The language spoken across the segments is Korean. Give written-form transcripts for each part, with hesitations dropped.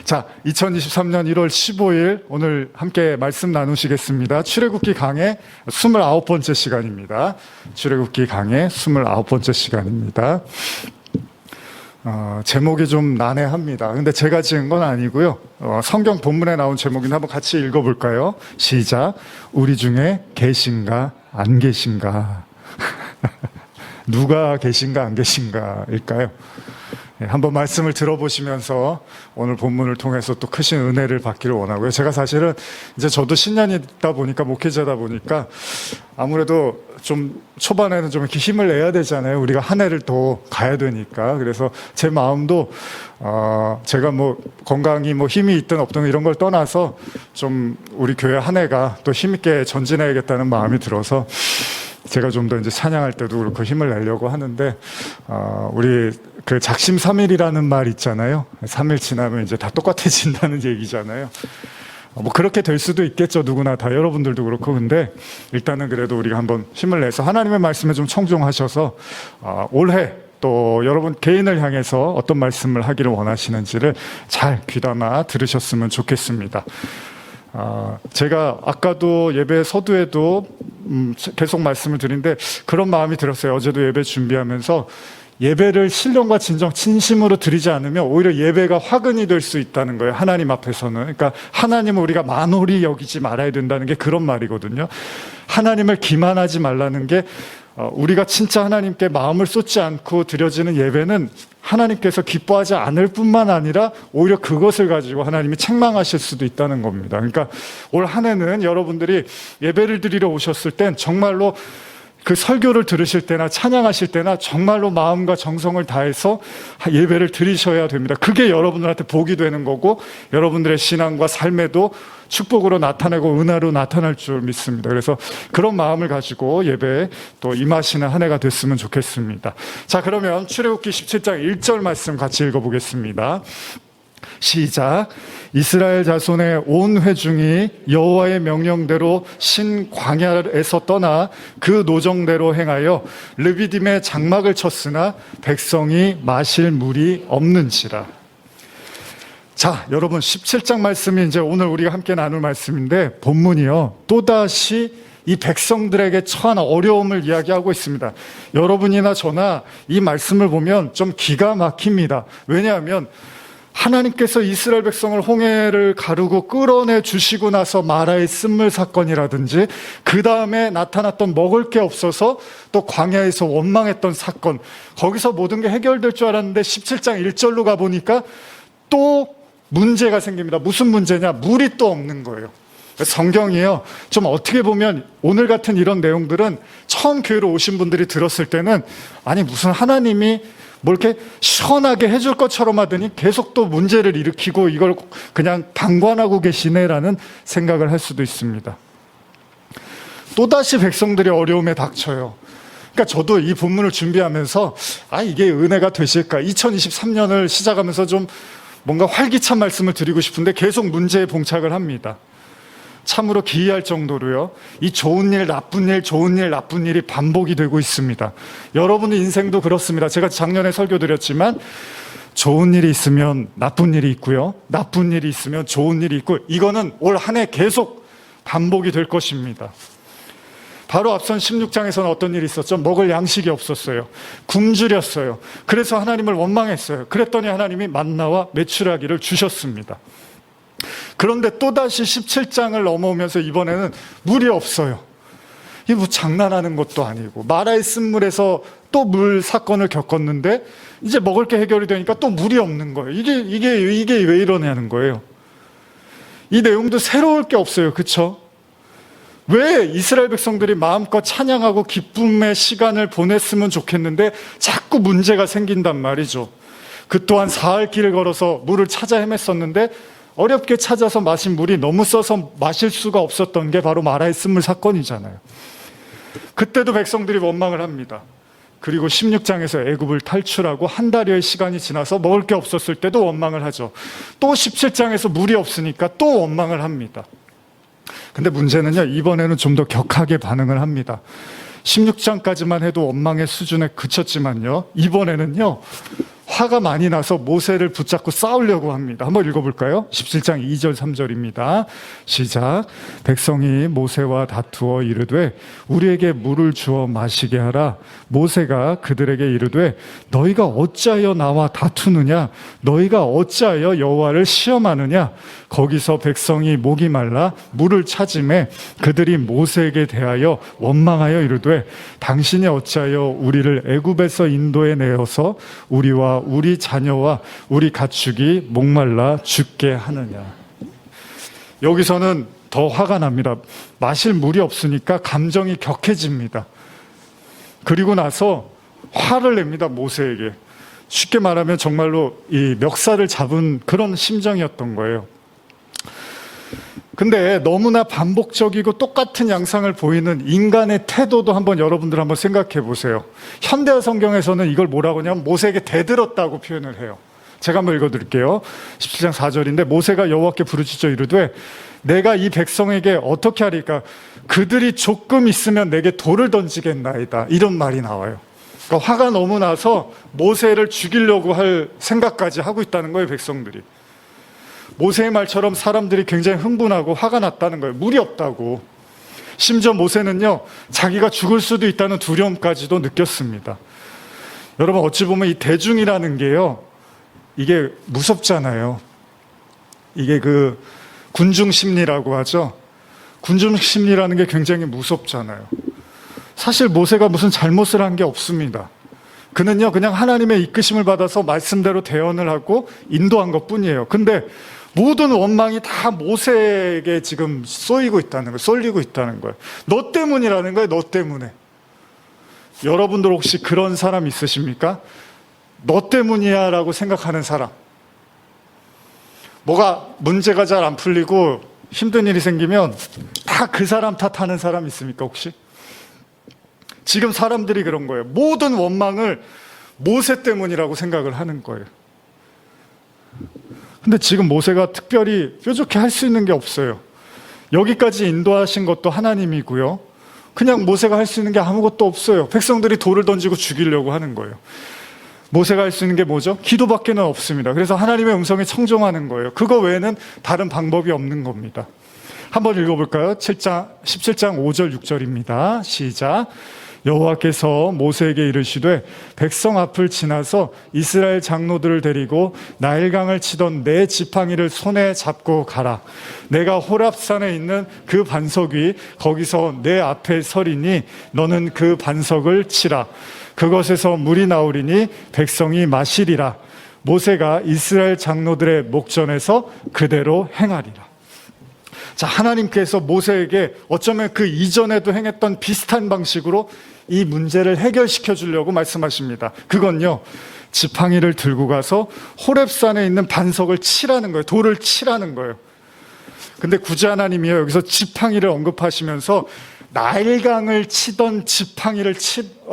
자, 2023년 1월 15일 오늘 함께 말씀 나누시겠습니다. 출애굽기 강의 29번째 시간입니다. 출애굽기 강의 29번째 시간입니다. 제목이 좀 난해합니다. 근데 제가 지은 건 아니고요. 성경 본문에 나온 제목인데 한번 같이 읽어볼까요? 시작. 우리 중에 계신가 안 계신가? 누가 계신가 안 계신가일까요? 한번 말씀을 들어보시면서 오늘 본문을 통해서 또 크신 은혜를 받기를 원하고요. 제가 사실은 이제 저도 신년이다 보니까, 목회자다 보니까 아무래도 좀 초반에는 좀 이렇게 힘을 내야 되잖아요. 우리가 한 해를 더 가야 되니까. 그래서 제 마음도 제가 뭐 건강이 뭐 힘이 있든 없든 이런 걸 떠나서 좀 우리 교회 한 해가 또 힘있게 전진해야겠다는 마음이 들어서 제가 좀 더 이제 찬양할 때도 그렇고 힘을 내려고 하는데, 우리 그 작심삼일이라는 말 있잖아요. 3일 지나면 이제 다 똑같아진다는 얘기잖아요. 뭐 그렇게 될 수도 있겠죠. 누구나 다, 여러분들도 그렇고. 근데 일단은 그래도 우리가 한번 힘을 내서 하나님의 말씀에 좀 청종하셔서 올해 또 여러분 개인을 향해서 어떤 말씀을 하기를 원하시는지를 잘 귀담아 들으셨으면 좋겠습니다. 제가 아까도 예배 서두에도 계속 말씀을 드린데 그런 마음이 들었어요. 어제도 예배 준비하면서 예배를 신령과 진정 진심으로 드리지 않으면 오히려 예배가 화근이 될 수 있다는 거예요. 하나님 앞에서는. 그러니까 하나님을 우리가 만홀히 여기지 말아야 된다는 게 그런 말이거든요. 하나님을 기만하지 말라는 게, 우리가 진짜 하나님께 마음을 쏟지 않고 드려지는 예배는 하나님께서 기뻐하지 않을 뿐만 아니라 오히려 그것을 가지고 하나님이 책망하실 수도 있다는 겁니다. 그러니까 올 한 해는 여러분들이 예배를 드리러 오셨을 땐 정말로 그 설교를 들으실 때나 찬양하실 때나 정말로 마음과 정성을 다해서 예배를 드리셔야 됩니다. 그게 여러분들한테 복이 되는 거고 여러분들의 신앙과 삶에도 축복으로 나타내고 은혜로 나타날 줄 믿습니다. 그래서 그런 마음을 가지고 예배에 또 임하시는 한 해가 됐으면 좋겠습니다. 자, 그러면 출애굽기 17장 1절 말씀 같이 읽어보겠습니다. 시작. 이스라엘 자손의 온 회중이 여호와의 명령대로 신 광야에서 떠나 그 노정대로 행하여 르비딤의 장막을 쳤으나 백성이 마실 물이 없는지라. 자, 여러분 17장 말씀이 이제 오늘 우리가 함께 나눌 말씀인데, 본문이요 또다시 이 백성들에게 처한 어려움을 이야기하고 있습니다. 여러분이나 저나 이 말씀을 보면 좀 기가 막힙니다. 왜냐하면 하나님께서 이스라엘 백성을 홍해를 가르고 끌어내 주시고 나서 마라의 쓴물 사건이라든지, 그 다음에 나타났던 먹을 게 없어서 또 광야에서 원망했던 사건, 거기서 모든 게 해결될 줄 알았는데 17장 1절로 가보니까 또 문제가 생깁니다. 무슨 문제냐? 물이 또 없는 거예요. 성경이요, 좀 어떻게 보면 오늘 같은 이런 내용들은 처음 교회로 오신 분들이 들었을 때는 아니 무슨 하나님이 뭐 이렇게 시원하게 해줄 것처럼 하더니 계속 또 문제를 일으키고 이걸 그냥 방관하고 계시네라는 생각을 할 수도 있습니다. 또다시 백성들이 어려움에 닥쳐요. 그러니까 저도 이 본문을 준비하면서 이게 은혜가 되실까, 2023년을 시작하면서 좀 뭔가 활기찬 말씀을 드리고 싶은데 계속 문제에 봉착을 합니다. 참으로 기이할 정도로요, 이 좋은 일, 나쁜 일, 좋은 일, 나쁜 일이 반복이 되고 있습니다. 여러분의 인생도 그렇습니다. 제가 작년에 설교 드렸지만 좋은 일이 있으면 나쁜 일이 있고요, 나쁜 일이 있으면 좋은 일이 있고, 이거는 올 한 해 계속 반복이 될 것입니다. 바로 앞선 16장에서는 어떤 일이 있었죠? 먹을 양식이 없었어요. 굶주렸어요. 그래서 하나님을 원망했어요. 그랬더니 하나님이 만나와 메추라기를 주셨습니다. 그런데 또다시 17장을 넘어오면서 이번에는 물이 없어요. 이게 뭐 장난하는 것도 아니고, 마라의 쓴물에서 또 물 사건을 겪었는데 이제 먹을 게 해결이 되니까 또 물이 없는 거예요. 이게 왜 이러냐는 거예요. 이 내용도 새로울 게 없어요. 그렇죠? 왜 이스라엘 백성들이 마음껏 찬양하고 기쁨의 시간을 보냈으면 좋겠는데 자꾸 문제가 생긴단 말이죠. 그 또한 사흘 길을 걸어서 물을 찾아 헤맸었는데 어렵게 찾아서 마신 물이 너무 써서 마실 수가 없었던 게 바로 마라의 쓴물 사건이잖아요. 그때도 백성들이 원망을 합니다. 그리고 16장에서 애굽을 탈출하고 한 달여의 시간이 지나서 먹을 게 없었을 때도 원망을 하죠. 또 17장에서 물이 없으니까 또 원망을 합니다. 근데 문제는요, 이번에는 좀 더 격하게 반응을 합니다. 16장까지만 해도 원망의 수준에 그쳤지만요, 이번에는요 화가 많이 나서 모세를 붙잡고 싸우려고 합니다. 한번 읽어볼까요? 17장 2절 3절입니다. 시작. 백성이 모세와 다투어 이르되 우리에게 물을 주어 마시게 하라. 모세가 그들에게 이르되 너희가 어찌하여 나와 다투느냐? 너희가 어찌하여 여호와를 시험하느냐? 거기서 백성이 목이 말라 물을 찾음에 그들이 모세에게 대하여 원망하여 이르되 당신이 어찌하여 우리를 애굽에서 인도해 내어서 우리와 우리 자녀와 우리 가축이 목말라 죽게 하느냐. 여기서는 더 화가 납니다. 마실 물이 없으니까 감정이 격해집니다. 그리고 나서 화를 냅니다. 모세에게. 쉽게 말하면 정말로 이 멱살을 잡은 그런 심정이었던 거예요. 근데 너무나 반복적이고 똑같은 양상을 보이는 인간의 태도도 여러분들 한번 생각해 보세요. 현대어 성경에서는 이걸 뭐라고 하냐면 모세에게 대들었다고 표현을 해요. 제가 한번 읽어드릴게요. 17장 4절인데 모세가 여호와께 부르짖어 이르되 내가 이 백성에게 어떻게 하리까? 그들이 조금 있으면 내게 돌을 던지겠나이다. 이런 말이 나와요. 그러니까 화가 너무 나서 모세를 죽이려고 할 생각까지 하고 있다는 거예요, 백성들이. 모세의 말처럼 사람들이 굉장히 흥분하고 화가 났다는 거예요. 물이 없다고. 심지어 모세는요, 자기가 죽을 수도 있다는 두려움까지도 느꼈습니다. 여러분, 어찌 보면 이 대중이라는 게요, 이게 무섭잖아요. 이게 그 군중 심리라고 하죠. 군중 심리라는 게 굉장히 무섭잖아요. 사실 모세가 무슨 잘못을 한 게 없습니다. 그는요, 그냥 하나님의 이끄심을 받아서 말씀대로 대언을 하고 인도한 것 뿐이에요. 근데 모든 원망이 다 모세에게 지금 쏠리고 있다는 거예요. 너 때문이라는 거예요, 너 때문에. 여러분들 혹시 그런 사람 있으십니까? 너 때문이야 라고 생각하는 사람. 뭐가 문제가 잘 안 풀리고 힘든 일이 생기면 다 그 사람 탓하는 사람 있습니까, 혹시? 지금 사람들이 그런 거예요. 모든 원망을 모세 때문이라고 생각을 하는 거예요. 근데 지금 모세가 특별히 뾰족히 할 수 있는 게 없어요. 여기까지 인도하신 것도 하나님이고요. 그냥 모세가 할 수 있는 게 아무것도 없어요. 백성들이 돌을 던지고 죽이려고 하는 거예요. 모세가 할 수 있는 게 뭐죠? 기도밖에는 없습니다. 그래서 하나님의 음성에 청종하는 거예요. 그거 외에는 다른 방법이 없는 겁니다. 한번 읽어볼까요? 17장 5절 6절입니다. 시작. 여호와께서 모세에게 이르시되 백성 앞을 지나서 이스라엘 장로들을 데리고 나일강을 치던 내 지팡이를 손에 잡고 가라. 내가 호랍산에 있는 그 반석 위 거기서 내 앞에 서리니 너는 그 반석을 치라. 그것에서 물이 나오리니 백성이 마시리라. 모세가 이스라엘 장로들의 목전에서 그대로 행하리라. 자, 하나님께서 모세에게 어쩌면 그 이전에도 행했던 비슷한 방식으로 이 문제를 해결시켜 주려고 말씀하십니다. 그건요, 지팡이를 들고 가서 호렙산에 있는 반석을 치라는 거예요. 돌을 치라는 거예요. 근데 구주 하나님이요, 여기서 지팡이를 언급하시면서 나일강을 치던 지팡이를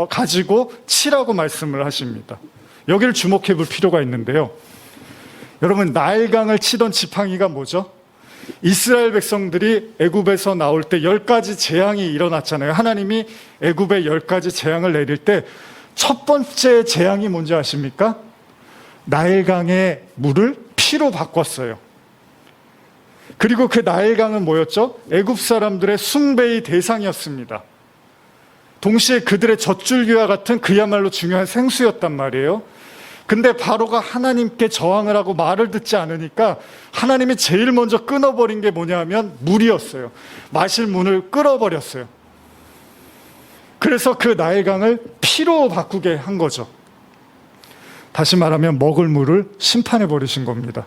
가지고 치라고 말씀을 하십니다. 여기를 주목해 볼 필요가 있는데요. 여러분, 나일강을 치던 지팡이가 뭐죠? 이스라엘 백성들이 애굽에서 나올 때 10가지 재앙이 일어났잖아요. 하나님이 애굽에 10가지 재앙을 내릴 때 첫 번째 재앙이 뭔지 아십니까? 나일강의 물을 피로 바꿨어요. 그리고 그 나일강은 뭐였죠? 애굽 사람들의 숭배의 대상이었습니다. 동시에 그들의 젖줄기와 같은 그야말로 중요한 생수였단 말이에요. 근데 바로가 하나님께 저항을 하고 말을 듣지 않으니까 하나님이 제일 먼저 끊어버린 게 뭐냐면 물이었어요. 마실 문을 끌어버렸어요. 그래서 그 나일강을 피로 바꾸게 한 거죠. 다시 말하면 먹을 물을 심판해 버리신 겁니다.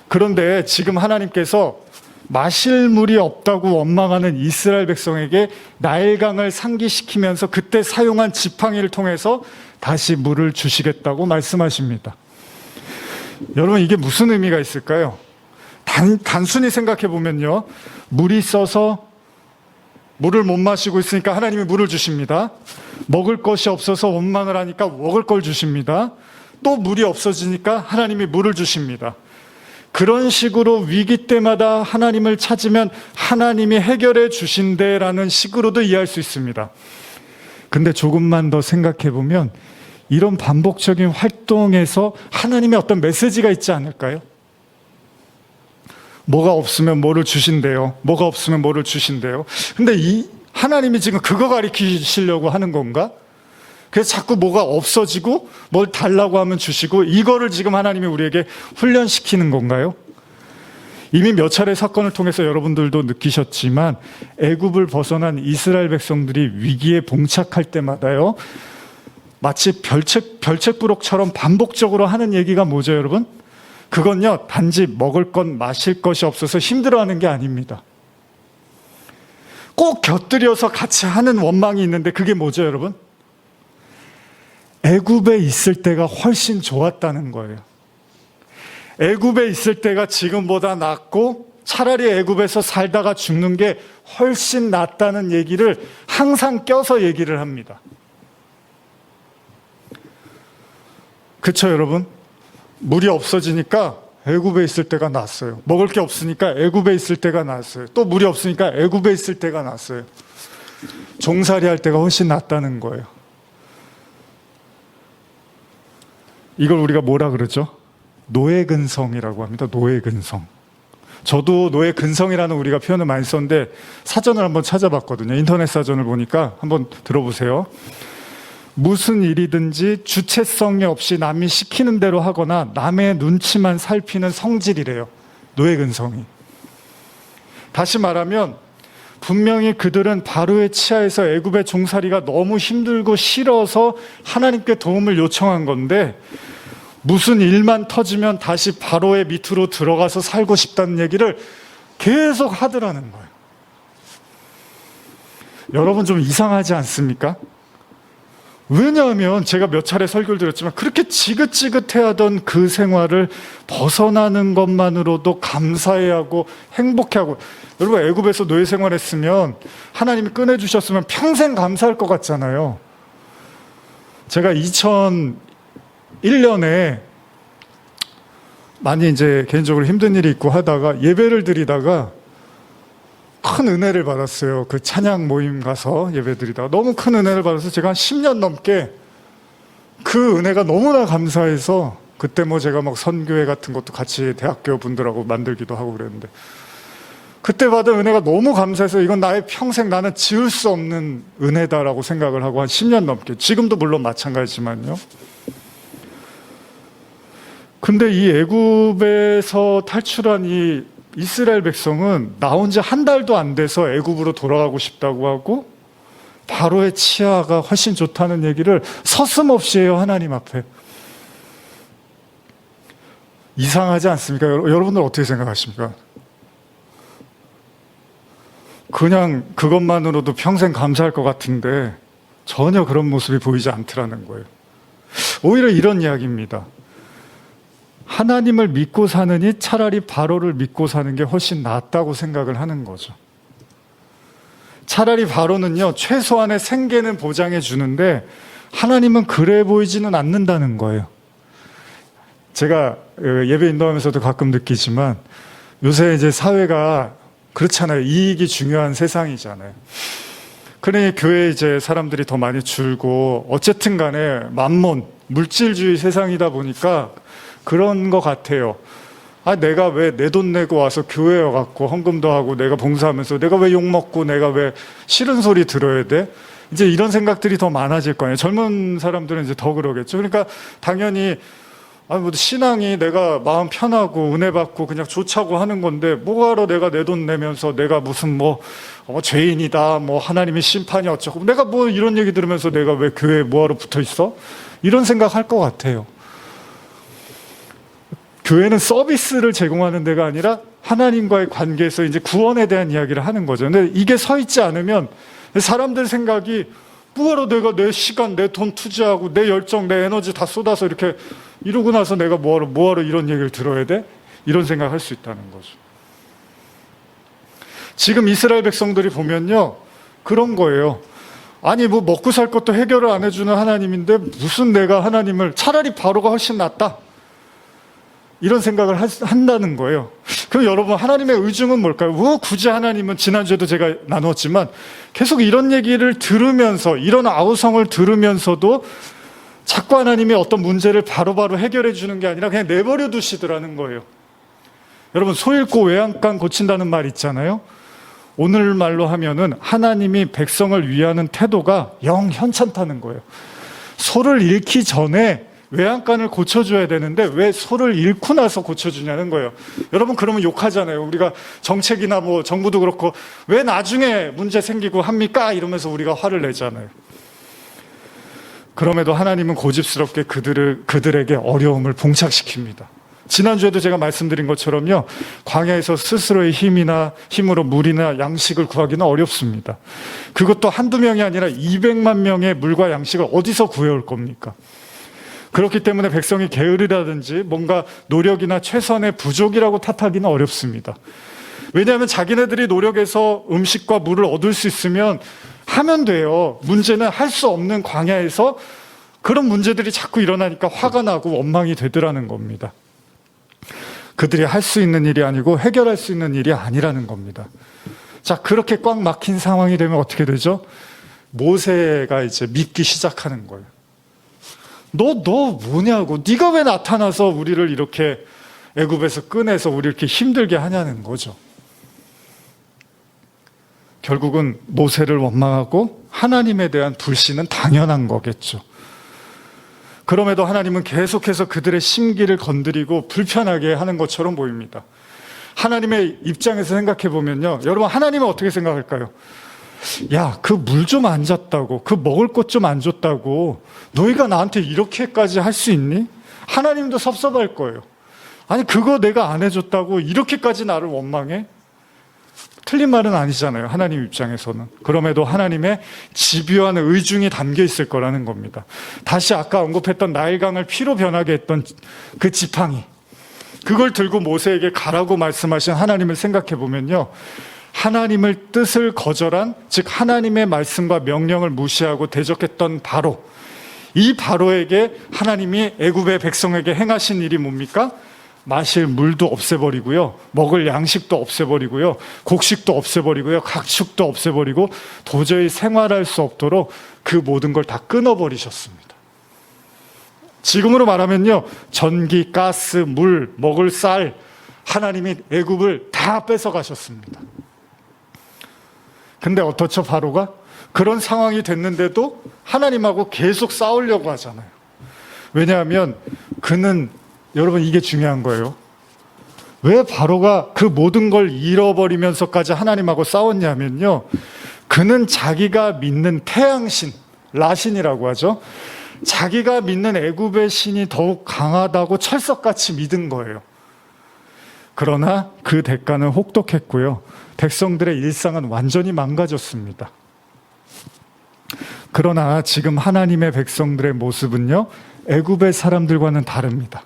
그런데 지금 하나님께서 마실 물이 없다고 원망하는 이스라엘 백성에게 나일강을 상기시키면서 그때 사용한 지팡이를 통해서 다시 물을 주시겠다고 말씀하십니다. 여러분, 이게 무슨 의미가 있을까요? 단순히 생각해 보면요, 물이 써서 물을 못 마시고 있으니까 하나님이 물을 주십니다. 먹을 것이 없어서 원망을 하니까 먹을 걸 주십니다. 또 물이 없어지니까 하나님이 물을 주십니다. 그런 식으로 위기 때마다 하나님을 찾으면 하나님이 해결해 주신대라는 식으로도 이해할 수 있습니다. 근데 조금만 더 생각해 보면 이런 반복적인 활동에서 하나님의 어떤 메시지가 있지 않을까요? 뭐가 없으면 뭐를 주신대요. 뭐가 없으면 뭐를 주신대요. 근데 이 하나님이 지금 그거 가리키시려고 하는 건가? 그래서 자꾸 뭐가 없어지고 뭘 달라고 하면 주시고 이거를 지금 하나님이 우리에게 훈련시키는 건가요? 이미 몇 차례 사건을 통해서 여러분들도 느끼셨지만 애굽을 벗어난 이스라엘 백성들이 위기에 봉착할 때마다요, 마치 별책부록처럼 반복적으로 하는 얘기가 뭐죠, 여러분? 그건요, 단지 먹을 것, 마실 것이 없어서 힘들어하는 게 아닙니다. 꼭 곁들여서 같이 하는 원망이 있는데 그게 뭐죠, 여러분? 애굽에 있을 때가 훨씬 좋았다는 거예요. 애굽에 있을 때가 지금보다 낫고 차라리 애굽에서 살다가 죽는 게 훨씬 낫다는 얘기를 항상 껴서 얘기를 합니다. 그쵸, 여러분? 물이 없어지니까 애굽에 있을 때가 낫어요. 먹을 게 없으니까 애굽에 있을 때가 낫어요. 또 물이 없으니까 애굽에 있을 때가 낫어요. 종살이 할 때가 훨씬 낫다는 거예요. 이걸 우리가 뭐라 그러죠? 노예근성이라고 합니다. 노예근성. 저도 노예근성이라는 우리가 표현을 많이 썼는데 사전을 한번 찾아봤거든요. 인터넷 사전을 보니까 한번 들어보세요. 무슨 일이든지 주체성이 없이 남이 시키는 대로 하거나 남의 눈치만 살피는 성질이래요. 노예근성이. 다시 말하면 분명히 그들은 바로의 치하에서 애굽의 종살이가 너무 힘들고 싫어서 하나님께 도움을 요청한 건데 무슨 일만 터지면 다시 바로의 밑으로 들어가서 살고 싶다는 얘기를 계속 하더라는 거예요. 여러분 좀 이상하지 않습니까? 왜냐하면 제가 몇 차례 설교를 드렸지만 그렇게 지긋지긋해하던 그 생활을 벗어나는 것만으로도 감사해하고 행복해하고, 여러분 애굽에서 노예 생활했으면 하나님이 꺼내주셨으면 평생 감사할 것 같잖아요. 제가 2001년에 많이 이제 개인적으로 힘든 일이 있고 하다가 예배를 드리다가 큰 은혜를 받았어요. 그 찬양 모임 가서 예배 드리다가 너무 큰 은혜를 받아서 제가 한 10년 넘게 그 은혜가 너무나 감사해서 그때 뭐 제가 막 선교회 같은 것도 같이 대학교 분들하고 만들기도 하고 그랬는데 그때 받은 은혜가 너무 감사해서 이건 나의 평생 나는 지울 수 없는 은혜다라고 생각을 하고 한 10년 넘게, 지금도 물론 마찬가지지만요. 근데 이 애굽에서 탈출한 이 이스라엘 백성은 나온 지 한 달도 안 돼서 애굽으로 돌아가고 싶다고 하고 바로의 치하가 훨씬 좋다는 얘기를 서슴없이 해요, 하나님 앞에. 이상하지 않습니까? 여러분들 어떻게 생각하십니까? 그냥 그것만으로도 평생 감사할 것 같은데 전혀 그런 모습이 보이지 않더라는 거예요. 오히려 이런 이야기입니다. 하나님을 믿고 사느니 차라리 바로를 믿고 사는 게 훨씬 낫다고 생각을 하는 거죠. 차라리 바로는요, 최소한의 생계는 보장해 주는데 하나님은 그래 보이지는 않는다는 거예요. 제가 예배 인도하면서도 가끔 느끼지만 요새 이제 사회가 그렇잖아요. 이익이 중요한 세상이잖아요. 그러니 교회에 이제 사람들이 더 많이 줄고 어쨌든 간에 만몬, 물질주의 세상이다 보니까 그런 것 같아요. 아, 내가 왜 내 돈 내고 와서 교회에 와갖고 헌금도 하고 내가 봉사하면서 내가 왜 욕먹고 내가 왜 싫은 소리 들어야 돼? 이제 이런 생각들이 더 많아질 거예요. 젊은 사람들은 이제 더 그러겠죠. 그러니까 당연히 뭐 신앙이 내가 마음 편하고 은혜 받고 그냥 좋자고 하는 건데 뭐하러 내가 내 돈 내면서 내가 무슨 죄인이다, 하나님의 심판이 어쩌고, 내가 이런 얘기 들으면서 내가 왜 교회에 뭐하러 붙어 있어? 이런 생각 할 것 같아요. 교회는 서비스를 제공하는 데가 아니라 하나님과의 관계에서 이제 구원에 대한 이야기를 하는 거죠. 근데 이게 서 있지 않으면 사람들 생각이 뭐하러 내가 내 시간, 내 돈 투자하고 내 열정, 내 에너지 다 쏟아서 이렇게 이러고 나서 내가 뭐하러 이런 얘기를 들어야 돼? 이런 생각할 수 있다는 거죠. 지금 이스라엘 백성들이 보면요, 그런 거예요. 아니 먹고 살 것도 해결을 안 해주는 하나님인데 무슨 내가 하나님을, 차라리 바로가 훨씬 낫다, 이런 생각을 한다는 거예요. 그럼 여러분, 하나님의 의중은 뭘까요? 왜 굳이 하나님은, 지난주에도 제가 나누었지만 계속 이런 얘기를 들으면서, 이런 아우성을 들으면서도 자꾸 하나님이 어떤 문제를 바로바로 해결해 주는 게 아니라 그냥 내버려 두시더라는 거예요. 여러분, 소 잃고 외양간 고친다는 말 있잖아요. 오늘 말로 하면은 하나님이 백성을 위하는 태도가 영 현찮다는 거예요. 소를 잃기 전에 외양간을 고쳐줘야 되는데 왜 소를 잃고 나서 고쳐주냐는 거예요. 여러분, 그러면 욕하잖아요. 우리가 정책이나 뭐 정부도 그렇고 왜 나중에 문제 생기고 합니까? 이러면서 우리가 화를 내잖아요. 그럼에도 하나님은 고집스럽게 그들에게 어려움을 봉착시킵니다. 지난주에도 제가 말씀드린 것처럼요, 광야에서 스스로의 힘으로 물이나 양식을 구하기는 어렵습니다. 그것도 한두 명이 아니라 200만 명의 물과 양식을 어디서 구해올 겁니까? 그렇기 때문에 백성이 게으르다든지 뭔가 노력이나 최선의 부족이라고 탓하기는 어렵습니다. 왜냐하면 자기네들이 노력해서 음식과 물을 얻을 수 있으면 하면 돼요. 문제는 할 수 없는 광야에서 그런 문제들이 자꾸 일어나니까 화가 나고 원망이 되더라는 겁니다. 그들이 할 수 있는 일이 아니고 해결할 수 있는 일이 아니라는 겁니다. 자, 그렇게 꽉 막힌 상황이 되면 어떻게 되죠? 모세가 이제 믿기 시작하는 거예요. 너 뭐냐고, 네가 왜 나타나서 우리를 이렇게 애굽에서 꺼내서 우리 이렇게 힘들게 하냐는 거죠. 결국은 모세를 원망하고 하나님에 대한 불신은 당연한 거겠죠. 그럼에도 하나님은 계속해서 그들의 심기를 건드리고 불편하게 하는 것처럼 보입니다. 하나님의 입장에서 생각해 보면요, 여러분, 하나님은 어떻게 생각할까요? 야, 그 물 좀 안 줬다고, 그 먹을 것 좀 안 줬다고 너희가 나한테 이렇게까지 할 수 있니? 하나님도 섭섭할 거예요. 아니, 그거 내가 안 해줬다고 이렇게까지 나를 원망해? 틀린 말은 아니잖아요, 하나님 입장에서는. 그럼에도 하나님의 집요한 의중이 담겨 있을 거라는 겁니다. 다시 아까 언급했던 나일강을 피로 변하게 했던 그 지팡이, 그걸 들고 모세에게 가라고 말씀하신 하나님을 생각해 보면요, 하나님을 뜻을 거절한, 즉 하나님의 말씀과 명령을 무시하고 대적했던 바로, 이 바로에게 하나님이 애굽의 백성에게 행하신 일이 뭡니까? 마실 물도 없애버리고요, 먹을 양식도 없애버리고요, 곡식도 없애버리고요, 가축도 없애버리고 도저히 생활할 수 없도록 그 모든 걸 다 끊어버리셨습니다. 지금으로 말하면요, 전기, 가스, 물, 먹을 쌀, 하나님이 애굽을 다 뺏어가셨습니다. 근데 어떻죠, 바로가? 그런 상황이 됐는데도 하나님하고 계속 싸우려고 하잖아요. 왜냐하면 그는, 여러분, 이게 중요한 거예요. 왜 바로가 그 모든 걸 잃어버리면서까지 하나님하고 싸웠냐면요, 그는 자기가 믿는 태양신, 라신이라고 하죠, 자기가 믿는 애굽의 신이 더욱 강하다고 철석같이 믿은 거예요. 그러나 그 대가는 혹독했고요, 백성들의 일상은 완전히 망가졌습니다. 그러나 지금 하나님의 백성들의 모습은요, 애굽의 사람들과는 다릅니다.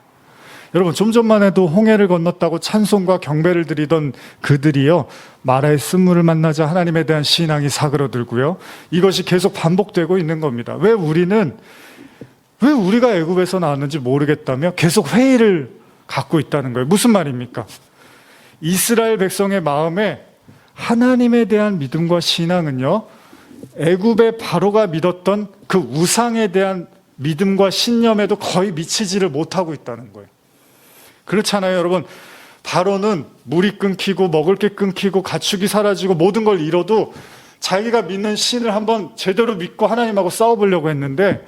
여러분, 좀 전만 해도 홍해를 건넜다고 찬송과 경배를 드리던 그들이요, 마라의 쓴물을 만나자 하나님에 대한 신앙이 사그러들고요, 이것이 계속 반복되고 있는 겁니다. 왜 우리가 애굽에서 나왔는지 모르겠다며 계속 회의를 갖고 있다는 거예요. 무슨 말입니까? 이스라엘 백성의 마음에 하나님에 대한 믿음과 신앙은요, 애굽의 바로가 믿었던 그 우상에 대한 믿음과 신념에도 거의 미치지를 못하고 있다는 거예요. 그렇잖아요, 여러분. 바로는 물이 끊기고 먹을 게 끊기고 가축이 사라지고 모든 걸 잃어도 자기가 믿는 신을 한번 제대로 믿고 하나님하고 싸워보려고 했는데,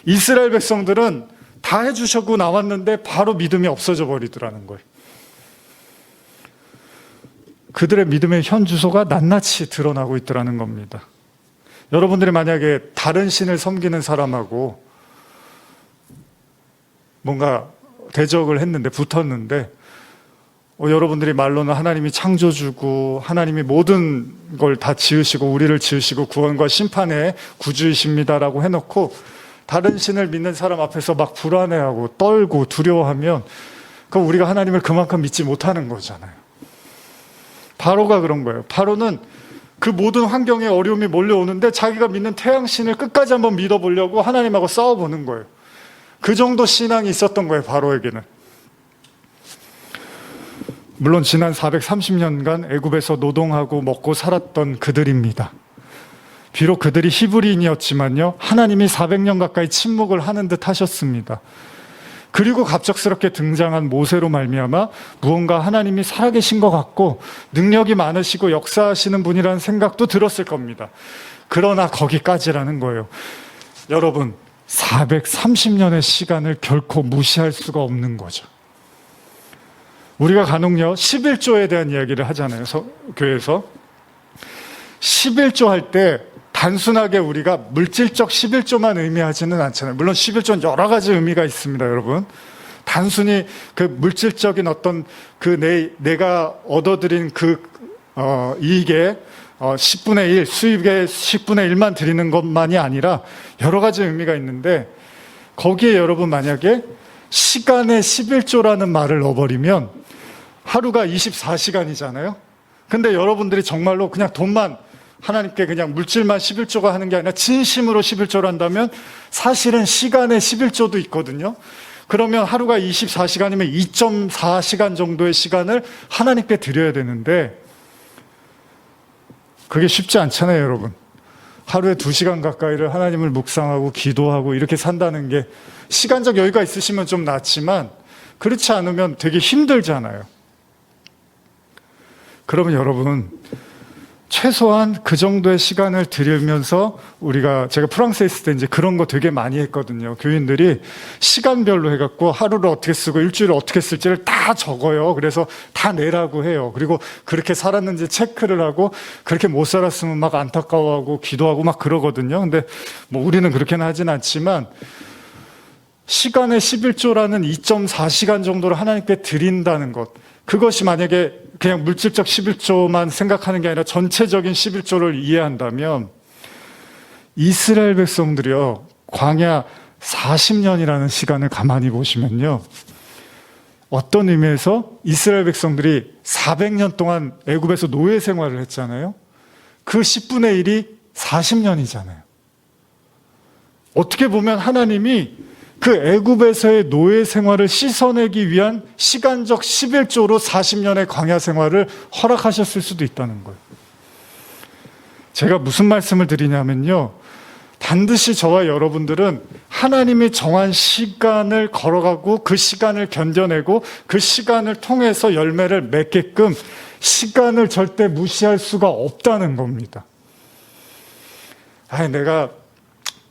이스라엘 백성들은 다 해주셨고 나왔는데 바로 믿음이 없어져 버리더라는 거예요. 그들의 믿음의 현 주소가 낱낱이 드러나고 있더라는 겁니다. 여러분들이 만약에 다른 신을 섬기는 사람하고 뭔가 대적을 했는데, 붙었는데, 여러분들이 말로는 하나님이 창조주고 하나님이 모든 걸 다 지으시고 우리를 지으시고 구원과 심판의 구주이십니다라고 해놓고 다른 신을 믿는 사람 앞에서 막 불안해하고 떨고 두려워하면, 그럼 우리가 하나님을 그만큼 믿지 못하는 거잖아요. 바로가 그런 거예요. 바로는 그 모든 환경에 어려움이 몰려오는데 자기가 믿는 태양신을 끝까지 한번 믿어보려고 하나님하고 싸워보는 거예요. 그 정도 신앙이 있었던 거예요, 바로에게는. 물론 지난 430년간 애굽에서 노동하고 먹고 살았던 그들입니다. 비록 그들이 히브리인이었지만요, 하나님이 400년 가까이 침묵을 하는 듯 하셨습니다. 그리고 갑작스럽게 등장한 모세로 말미암아 무언가 하나님이 살아계신 것 같고 능력이 많으시고 역사하시는 분이라는 생각도 들었을 겁니다. 그러나 거기까지라는 거예요. 여러분, 430년의 시간을 결코 무시할 수가 없는 거죠. 우리가 간혹요 11조에 대한 이야기를 하잖아요. 교회에서 11조 할 때 단순하게 우리가 물질적 11조만 의미하지는 않잖아요. 물론 11조는 여러 가지 의미가 있습니다, 여러분. 단순히 그 물질적인 어떤 내가 얻어들인 이익의 10분의 1, 수입의 10분의 1만 드리는 것만이 아니라 여러 가지 의미가 있는데, 거기에 여러분 만약에 시간의 11조라는 말을 넣어버리면 하루가 24시간이잖아요. 근데 여러분들이 정말로 그냥 돈만 하나님께 그냥 물질만 11조가 하는 게 아니라 진심으로 11조를 한다면 사실은 시간의 11조도 있거든요. 그러면 하루가 24시간이면 2.4시간 정도의 시간을 하나님께 드려야 되는데 그게 쉽지 않잖아요, 여러분. 하루에 2시간 가까이를 하나님을 묵상하고 기도하고 이렇게 산다는 게 시간적 여유가 있으시면 좀 낫지만 그렇지 않으면 되게 힘들잖아요. 그러면 여러분, 최소한 그 정도의 시간을 들이면서 제가 프랑스에 있을 때 이제 그런 거 되게 많이 했거든요. 교인들이 시간별로 해갖고 하루를 어떻게 쓰고 일주일을 어떻게 쓸지를 다 적어요. 그래서 다 내라고 해요. 그리고 그렇게 살았는지 체크를 하고 그렇게 못 살았으면 막 안타까워하고 기도하고 막 그러거든요. 근데 뭐 우리는 그렇게는 하진 않지만 시간의 11조라는 2.4시간 정도를 하나님께 드린다는 것, 그것이 만약에 그냥 물질적 11조만 생각하는 게 아니라 전체적인 11조를 이해한다면 이스라엘 백성들이요, 광야 40년이라는 시간을 가만히 보시면요, 어떤 의미에서 이스라엘 백성들이 400년 동안 애굽에서 노예 생활을 했잖아요. 그 10분의 1이 40년이잖아요. 어떻게 보면 하나님이 그 애굽에서의 노예 생활을 씻어내기 위한 시간적 11조로 40년의 광야 생활을 허락하셨을 수도 있다는 거예요. 제가 무슨 말씀을 드리냐면요, 반드시 저와 여러분들은 하나님이 정한 시간을 걸어가고 그 시간을 견뎌내고 그 시간을 통해서 열매를 맺게끔 시간을 절대 무시할 수가 없다는 겁니다. 내가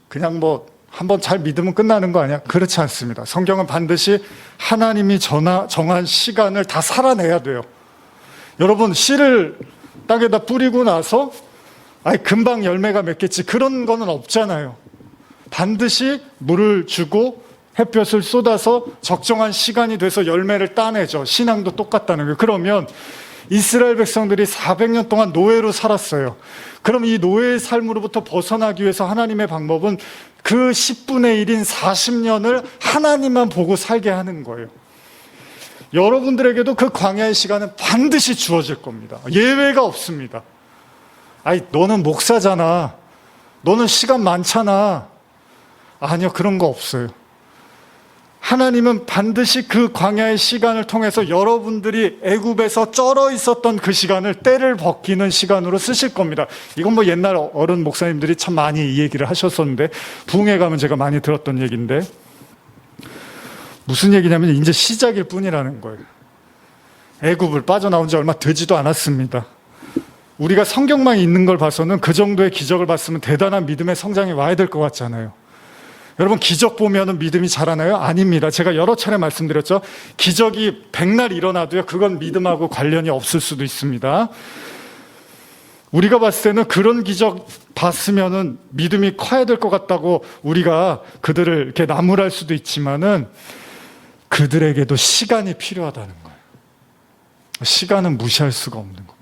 그냥 한번 잘 믿으면 끝나는 거 아니야? 그렇지 않습니다. 성경은 반드시 하나님이 정한 시간을 다 살아내야 돼요. 여러분, 씨를 땅에다 뿌리고 나서 금방 열매가 맺겠지, 그런 거는 없잖아요. 반드시 물을 주고 햇볕을 쏟아서 적정한 시간이 돼서 열매를 따내죠. 신앙도 똑같다는 거예요. 그러면 이스라엘 백성들이 400년 동안 노예로 살았어요. 그럼 이 노예의 삶으로부터 벗어나기 위해서 하나님의 방법은 그 10분의 1인 40년을 하나님만 보고 살게 하는 거예요. 여러분들에게도 그 광야의 시간은 반드시 주어질 겁니다. 예외가 없습니다. 너는 목사잖아, 너는 시간 많잖아. 아니요, 그런 거 없어요. 하나님은 반드시 그 광야의 시간을 통해서 여러분들이 애굽에서 쩔어 있었던 그 시간을 때를 벗기는 시간으로 쓰실 겁니다. 이건 옛날 어른 목사님들이 참 많이 이 얘기를 하셨었는데, 부흥회 가면 제가 많이 들었던 얘기인데, 무슨 얘기냐면 이제 시작일 뿐이라는 거예요. 애굽을 빠져나온 지 얼마 되지도 않았습니다. 우리가 성경만 있는 걸 봐서는 그 정도의 기적을 봤으면 대단한 믿음의 성장이 와야 될 것 같잖아요. 여러분, 기적 보면은 믿음이 자라나요? 아닙니다. 제가 여러 차례 말씀드렸죠. 기적이 100날 일어나도요, 그건 믿음하고 관련이 없을 수도 있습니다. 우리가 봤을 때는 그런 기적 봤으면은 믿음이 커야 될 것 같다고 우리가 그들을 이렇게 나무랄 수도 있지만은 그들에게도 시간이 필요하다는 거예요. 시간은 무시할 수가 없는 거예요.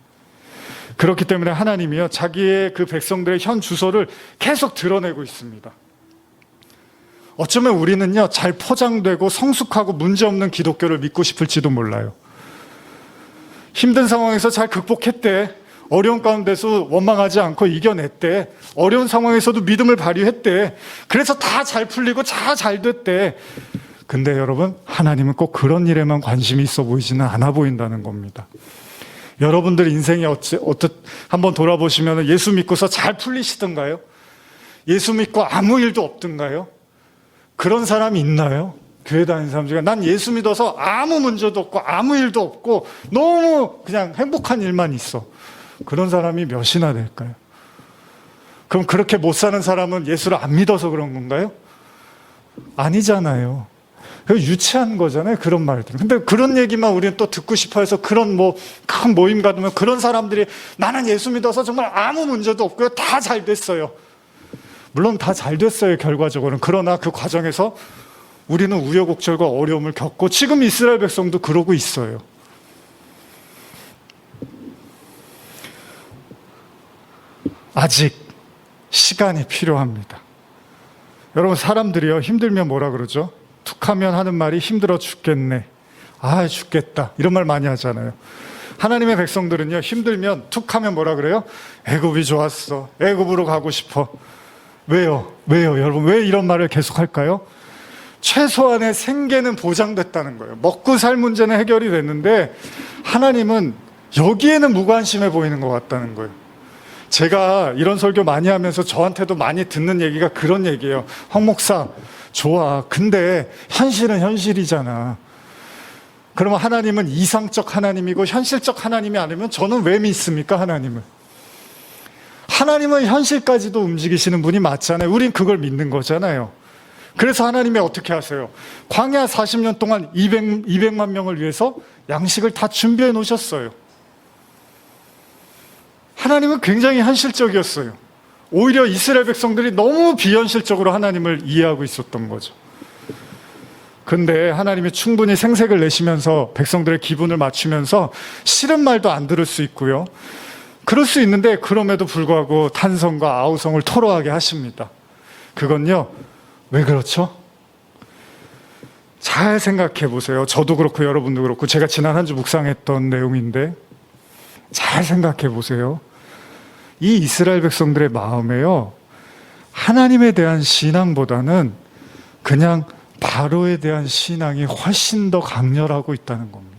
그렇기 때문에 하나님이요, 자기의 그 백성들의 현 주소를 계속 드러내고 있습니다. 어쩌면 우리는요, 잘 포장되고 성숙하고 문제없는 기독교를 믿고 싶을지도 몰라요. 힘든 상황에서 잘 극복했대. 어려운 가운데서 원망하지 않고 이겨냈대. 어려운 상황에서도 믿음을 발휘했대. 그래서 다 잘 풀리고 다 잘 됐대. 근데 여러분, 하나님은 꼭 그런 일에만 관심이 있어 보이지는 않아 보인다는 겁니다. 여러분들 인생이 한번 돌아보시면 예수 믿고서 잘 풀리시던가요? 예수 믿고 아무 일도 없던가요? 그런 사람이 있나요? 교회 다니는 사람 중에 난 예수 믿어서 아무 문제도 없고 아무 일도 없고 너무 그냥 행복한 일만 있어. 그런 사람이 몇이나 될까요? 그럼 그렇게 못 사는 사람은 예수를 안 믿어서 그런 건가요? 아니잖아요. 유치한 거잖아요, 그런 말들. 근데 그런 얘기만 우리는 또 듣고 싶어 해서 그런 큰 모임 가면 그런 사람들이 나는 예수 믿어서 정말 아무 문제도 없고요. 다 잘 됐어요. 물론 다 잘 됐어요, 결과적으로는. 그러나 그 과정에서 우리는 우여곡절과 어려움을 겪고 지금 이스라엘 백성도 그러고 있어요. 아직 시간이 필요합니다. 여러분, 사람들이요, 힘들면 뭐라 그러죠? 툭하면 하는 말이 힘들어 죽겠네. 아, 죽겠다. 이런 말 많이 하잖아요. 하나님의 백성들은요, 힘들면 툭하면 뭐라 그래요? 애굽이 좋았어. 애굽으로 가고 싶어. 왜요? 여러분, 왜 이런 말을 계속 할까요? 최소한의 생계는 보장됐다는 거예요. 먹고 살 문제는 해결이 됐는데 하나님은 여기에는 무관심해 보이는 것 같다는 거예요. 제가 이런 설교 많이 하면서 저한테도 많이 듣는 얘기가 그런 얘기예요. 황 목사, 좋아. 근데 현실은 현실이잖아. 그러면 하나님은 이상적 하나님이고 현실적 하나님이 아니면 저는 왜 믿습니까, 하나님을? 하나님은 현실까지도 움직이시는 분이 맞잖아요. 우린 그걸 믿는 거잖아요. 그래서 하나님이 어떻게 하세요? 광야 40년 동안 200만 명을 위해서 양식을 다 준비해 놓으셨어요. 하나님은 굉장히 현실적이었어요. 오히려 이스라엘 백성들이 너무 비현실적으로 하나님을 이해하고 있었던 거죠. 근데 하나님이 충분히 생색을 내시면서 백성들의 기분을 맞추면서 싫은 말도 안 들을 수 있고요. 그럴 수 있는데 그럼에도 불구하고 탄성과 아우성을 토로하게 하십니다. 그건요, 왜 그렇죠? 잘 생각해 보세요. 저도 그렇고 여러분도 그렇고 제가 지난 한 주 묵상했던 내용인데 잘 생각해 보세요. 이 이스라엘 백성들의 마음에요, 하나님에 대한 신앙보다는 그냥 바로에 대한 신앙이 훨씬 더 강렬하고 있다는 겁니다.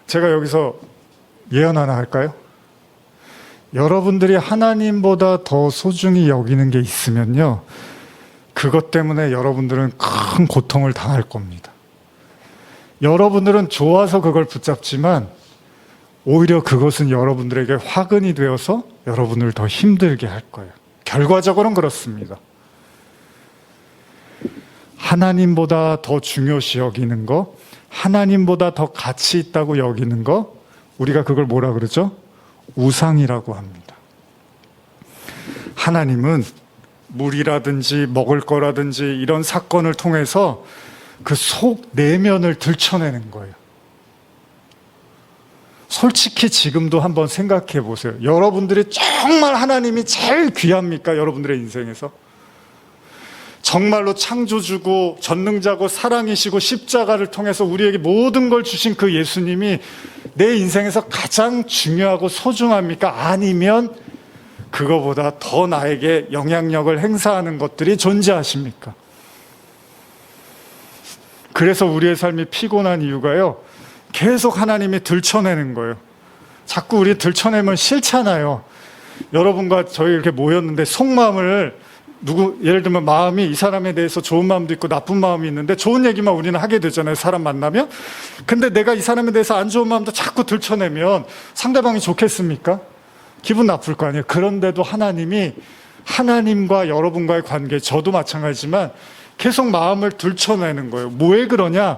제가 여기서 예언 하나 할까요? 여러분들이 하나님보다 더 소중히 여기는 게 있으면요, 그것 때문에 여러분들은 큰 고통을 당할 겁니다. 여러분들은 좋아서 그걸 붙잡지만 오히려 그것은 여러분들에게 화근이 되어서 여러분을 더 힘들게 할 거예요. 결과적으로는 그렇습니다. 하나님보다 더 중요시 여기는 거, 하나님보다 더 가치 있다고 여기는 거, 우리가 그걸 뭐라 그러죠? 우상이라고 합니다. 하나님은 물이라든지 먹을 거라든지 이런 사건을 통해서 그 속 내면을 들춰내는 거예요. 솔직히 지금도 한번 생각해 보세요. 여러분들이 정말 하나님이 제일 귀합니까? 여러분들의 인생에서? 정말로 창조주고 전능자고 사랑이시고 십자가를 통해서 우리에게 모든 걸 주신 그 예수님이 내 인생에서 가장 중요하고 소중합니까? 아니면 그거보다 더 나에게 영향력을 행사하는 것들이 존재하십니까? 그래서 우리의 삶이 피곤한 이유가요, 계속 하나님이 들춰내는 거예요. 자꾸 우리 들춰내면 싫잖아요. 여러분과 저희 이렇게 모였는데 속마음을 예를 들면 마음이 이 사람에 대해서 좋은 마음도 있고 나쁜 마음이 있는데 좋은 얘기만 우리는 하게 되잖아요, 사람 만나면. 근데 내가 이 사람에 대해서 안 좋은 마음도 자꾸 들춰내면 상대방이 좋겠습니까? 기분 나쁠 거 아니에요. 그런데도 하나님이 하나님과 여러분과의 관계, 저도 마찬가지지만 계속 마음을 들춰내는 거예요. 왜 그러냐?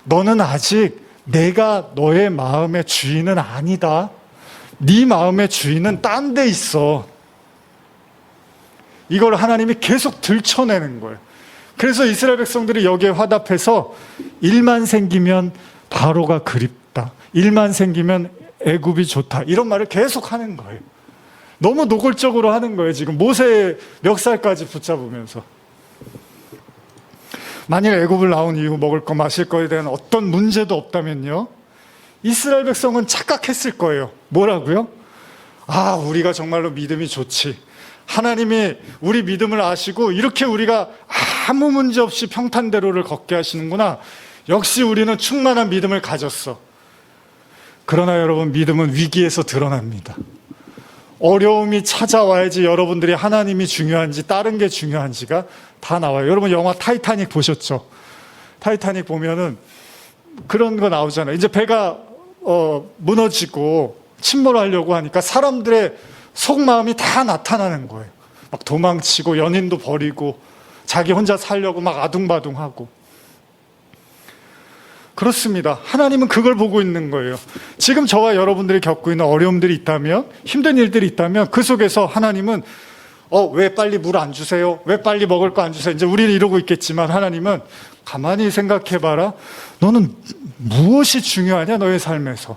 너는 아직 내가 너의 마음의 주인은 아니다. 네 마음의 주인은 딴 데 있어. 이걸 하나님이 계속 들춰내는 거예요. 그래서 이스라엘 백성들이 여기에 화답해서 일만 생기면 바로가 그립다. 일만 생기면 애굽이 좋다. 이런 말을 계속 하는 거예요. 너무 노골적으로 하는 거예요. 지금 모세의 멱살까지 붙잡으면서. 만일 애굽을 나온 이후 먹을 거 마실 거에 대한 어떤 문제도 없다면요, 이스라엘 백성은 착각했을 거예요. 뭐라고요? 아, 우리가 정말로 믿음이 좋지. 하나님이 우리 믿음을 아시고 이렇게 우리가 아무 문제 없이 평탄대로를 걷게 하시는구나. 역시 우리는 충만한 믿음을 가졌어. 그러나 여러분, 믿음은 위기에서 드러납니다. 어려움이 찾아와야지 여러분들이 하나님이 중요한지 다른 게 중요한지가 다 나와요. 여러분 영화 타이타닉 보셨죠? 타이타닉 보면은 그런 거 나오잖아요. 이제 배가 무너지고 침몰하려고 하니까 사람들의 속마음이 다 나타나는 거예요. 막 도망치고 연인도 버리고 자기 혼자 살려고 막 아둥바둥하고. 그렇습니다. 하나님은 그걸 보고 있는 거예요. 지금 저와 여러분들이 겪고 있는 어려움들이 있다면, 힘든 일들이 있다면 그 속에서 하나님은 왜 빨리 물 안 주세요? 왜 빨리 먹을 거 안 주세요? 이제 우리는 이러고 있겠지만 하나님은 가만히 생각해봐라. 너는 무엇이 중요하냐? 너의 삶에서.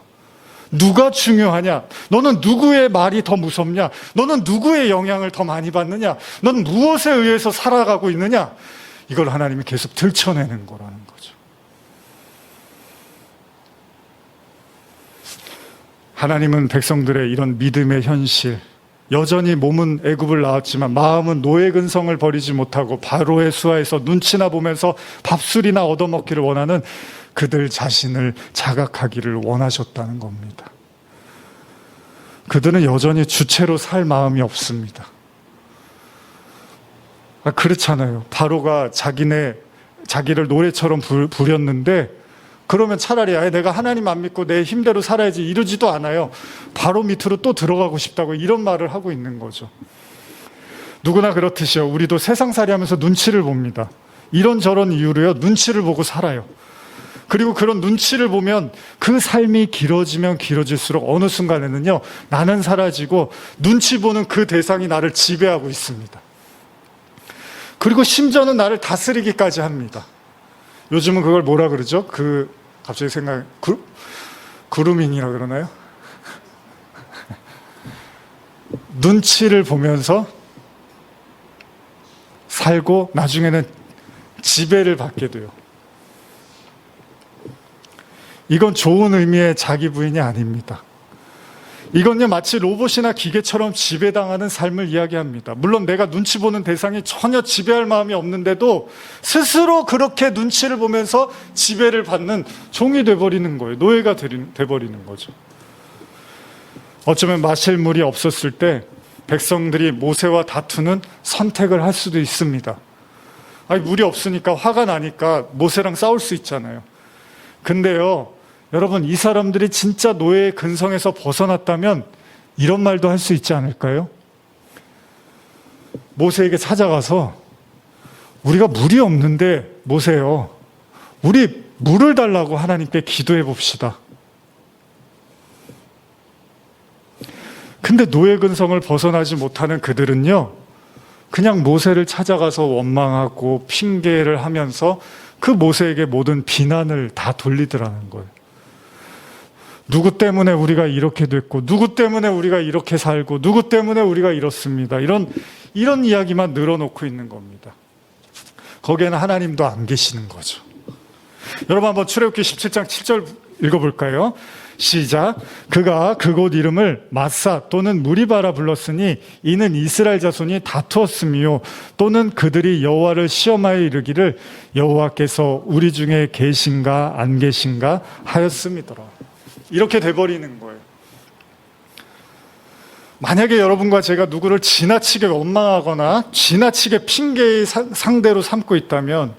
누가 중요하냐? 너는 누구의 말이 더 무섭냐? 너는 누구의 영향을 더 많이 받느냐? 넌 무엇에 의해서 살아가고 있느냐? 이걸 하나님이 계속 들춰내는 거라는 거죠. 하나님은 백성들의 이런 믿음의 현실, 여전히 몸은 애굽을 나왔지만 마음은 노예 근성을 버리지 못하고 바로의 수하에서 눈치나 보면서 밥술이나 얻어먹기를 원하는 그들 자신을 자각하기를 원하셨다는 겁니다. 그들은 여전히 주체로 살 마음이 없습니다. 그렇잖아요. 바로가 자기를 노예처럼 부렸는데, 그러면 차라리 내가 하나님 안 믿고 내 힘대로 살아야지 이러지도 않아요. 바로 밑으로 또 들어가고 싶다고 이런 말을 하고 있는 거죠. 누구나 그렇듯이요. 우리도 세상살이 하면서 눈치를 봅니다. 이런저런 이유로요. 눈치를 보고 살아요. 그리고 그런 눈치를 보면 그 삶이 길어지면 길어질수록 어느 순간에는요, 나는 사라지고 눈치 보는 그 대상이 나를 지배하고 있습니다. 그리고 심지어는 나를 다스리기까지 합니다. 요즘은 그걸 뭐라 그러죠? 갑자기 그루밍이라 그러나요? 눈치를 보면서 살고 나중에는 지배를 받게 돼요. 이건 좋은 의미의 자기 부인이 아닙니다. 이건요, 마치 로봇이나 기계처럼 지배당하는 삶을 이야기합니다. 물론 내가 눈치 보는 대상이 전혀 지배할 마음이 없는데도 스스로 그렇게 눈치를 보면서 지배를 받는 종이 돼버리는 거예요. 노예가 돼버리는 거죠. 어쩌면 마실 물이 없었을 때 백성들이 모세와 다투는 선택을 할 수도 있습니다. 물이 없으니까 화가 나니까 모세랑 싸울 수 있잖아요. 근데요, 여러분, 이 사람들이 진짜 노예의 근성에서 벗어났다면 이런 말도 할 수 있지 않을까요? 모세에게 찾아가서 우리가 물이 없는데 모세요, 우리 물을 달라고 하나님께 기도해 봅시다. 근데 노예 근성을 벗어나지 못하는 그들은요, 그냥 모세를 찾아가서 원망하고 핑계를 하면서 그 모세에게 모든 비난을 다 돌리더라는 거예요. 누구 때문에 우리가 이렇게 됐고, 누구 때문에 우리가 이렇게 살고, 누구 때문에 우리가 이렇습니다. 이런 이야기만 늘어놓고 있는 겁니다. 거기에는 하나님도 안 계시는 거죠. 여러분 한번 출애굽기 17장 7절 읽어볼까요? 시작. 그가 그곳 이름을 마사 또는 무리바라 불렀으니 이는 이스라엘 자손이 다투었음이요 또는 그들이 여호와를 시험하여 이르기를 여호와께서 우리 중에 계신가 안 계신가 하였음이더라. 이렇게 돼버리는 거예요. 만약에 여러분과 제가 누구를 지나치게 원망하거나 지나치게 핑계의 상대로 삼고 있다면,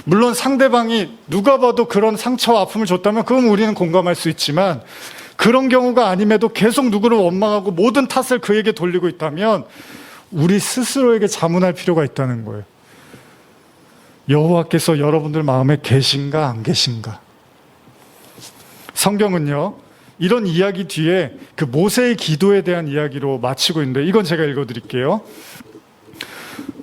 물론 상대방이 누가 봐도 그런 상처와 아픔을 줬다면 그건 우리는 공감할 수 있지만, 그런 경우가 아님에도 계속 누구를 원망하고 모든 탓을 그에게 돌리고 있다면 우리 스스로에게 자문할 필요가 있다는 거예요. 여호와께서 여러분들 마음에 계신가 안 계신가? 성경은요, 이런 이야기 뒤에 그 모세의 기도에 대한 이야기로 마치고 있는데, 이건 제가 읽어드릴게요.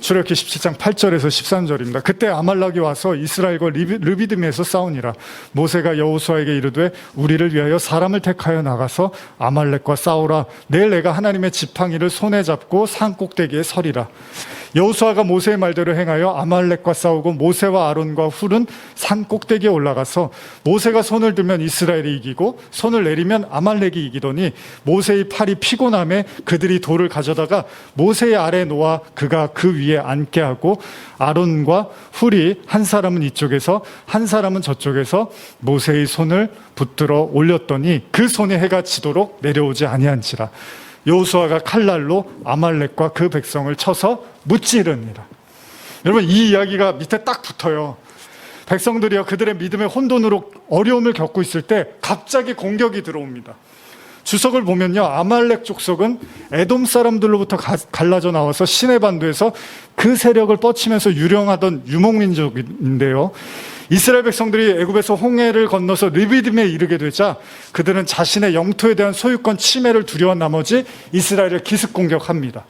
출애굽기 17장 8절에서 13절입니다. 그때 아말렉이 와서 이스라엘과 르비딤에서 싸우니라. 모세가 여호수아에게 이르되 우리를 위하여 사람을 택하여 나가서 아말렉과 싸우라. 내일 내가 하나님의 지팡이를 손에 잡고 산 꼭대기에 서리라. 여호수아가 모세의 말대로 행하여 아말렉과 싸우고 모세와 아론과 훌은 산 꼭대기에 올라가서 모세가 손을 들면 이스라엘이 이기고 손을 내리면 아말렉이 이기더니 모세의 팔이 피곤함에 그들이 돌을 가져다가 모세의 아래에 놓아 그가 그 위에 앉게 하고 아론과 훌이 한 사람은 이쪽에서 한 사람은 저쪽에서 모세의 손을 붙들어 올렸더니 그 손에 해가 지도록 내려오지 아니한지라. 여호수아가 칼날로 아말렉과 그 백성을 쳐서 무찌르니라. 여러분, 이 이야기가 밑에 딱 붙어요. 백성들이요, 그들의 믿음의 혼돈으로 어려움을 겪고 있을 때 갑자기 공격이 들어옵니다. 주석을 보면요, 아말렉 족속은 에돔 사람들로부터 갈라져 나와서 시내 반도에서 그 세력을 뻗치면서 유령하던 유목민족인데요, 이스라엘 백성들이 애굽에서 홍해를 건너서 르비딤에 이르게 되자 그들은 자신의 영토에 대한 소유권 침해를 두려워한 나머지 이스라엘을 기습 공격합니다.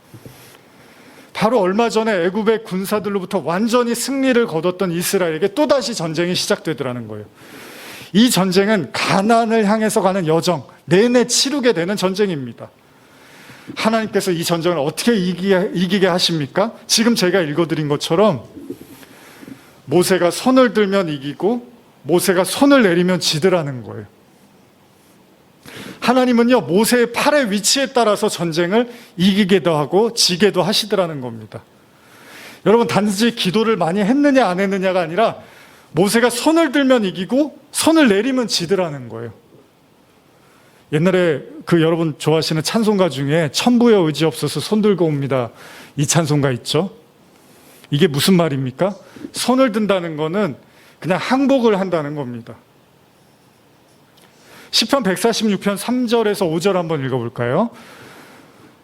바로 얼마 전에 애굽의 군사들로부터 완전히 승리를 거뒀던 이스라엘에게 또다시 전쟁이 시작되더라는 거예요. 이 전쟁은 가나안을 향해서 가는 여정 내내 치르게 되는 전쟁입니다. 하나님께서 이 전쟁을 어떻게 이기게 하십니까? 지금 제가 읽어드린 것처럼 모세가 손을 들면 이기고 모세가 손을 내리면 지더라는 거예요. 하나님은요, 모세의 팔의 위치에 따라서 전쟁을 이기게도 하고 지게도 하시더라는 겁니다. 여러분, 단지 기도를 많이 했느냐 안 했느냐가 아니라 모세가 손을 들면 이기고 손을 내리면 지더라는 거예요. 옛날에 여러분 좋아하시는 찬송가 중에 천부여 의지 없어서 손 들고 옵니다, 이 찬송가 있죠? 이게 무슨 말입니까? 손을 든다는 거는 그냥 항복을 한다는 겁니다. 시편 146편 3절에서 5절 한번 읽어볼까요?